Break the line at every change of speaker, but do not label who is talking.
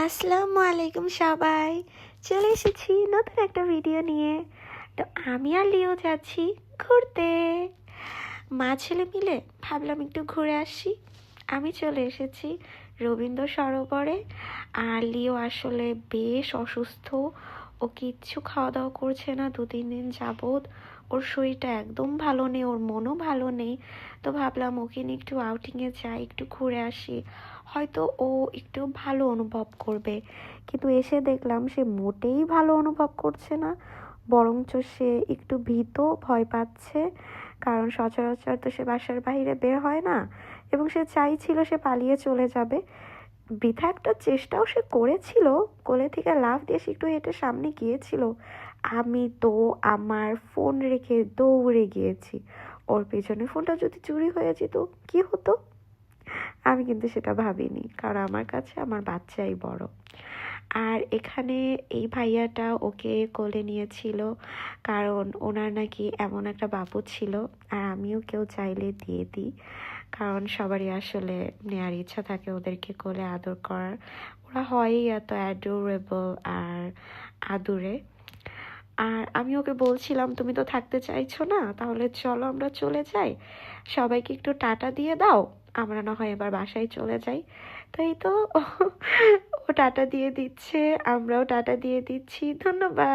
আসসালামু আলাইকুম সবাই, চলে এসেছি নতুন একটা ভিডিও নিয়ে। তো আমি আর লিও যাচ্ছি ঘুরতে। মা ছেলে মিলে ভাবলাম একটু ঘুরে আসি। আমি চলে এসেছি রবীন্দ্র সরোবরে। আর লিও আসলে বেশ অসুস্থ, ও কিচ্ছু খাওয়া দাওয়া করছে না 2-3 দিন যাবৎ। ওর শরীরটা একদম ভালো নেই, ওর মনও ভালো নেই। তো ভাবলাম ওকে নিয়ে একটু আউটিংয়ে যাই, একটু ঘুরে আসি, হয়তো ও একটু ভালো অনুভব করবে। কিন্তু এসে দেখলাম সে মোটেই ভালো অনুভব করছে না, বরঞ্চ সে একটু ভীত, ভয় পাচ্ছে। কারণ সচরাচর তো সে বাসার বাইরে বের হয় না, এবং সে চাইছিল সে পালিয়ে চলে যাবে। বৃথা একটা চেষ্টাও সে করেছিল, কোলে থেকে লাফ দিয়ে সে একটু হেঁটে সামনে গিয়েছিল। আমি তো আমার ফোন রেখে দৌড়ে গিয়েছি। ওর পেছনে ফোনটা যদি চুরি হয়ে যেত কি হতো? আমি কিন্তু সেটা ভাবিনি, কারণ আমার কাছে আমার বাচ্চাই বড়। আর এখানে এই ভাইয়াটা ওকে কোলে নিয়েছিল, কারণ ওনার নাকি এমন একটা বাবু ছিল। আর আমিও কেউ চাইলে দিয়ে দিই, কারণ সবারই আসলে নেওয়ার ইচ্ছা থাকে ওদেরকে কোলে আদর করার। ওরা হয়ই এত অ্যাডোরেবল আর আদুরে। আর আমি ওকে বলছিলাম, তুমি তো থাকতে চাইছো না, তাহলে চলো আমরা চলে যাই, সবাইকে একটু টাটা দিয়ে দাও, আমরা না হয় এবার বাসায় চলে যাই। তো এই তো ও টাটা দিয়ে দিচ্ছে, আমরাও টাটা দিয়ে দিচ্ছি। ধন্যবাদ।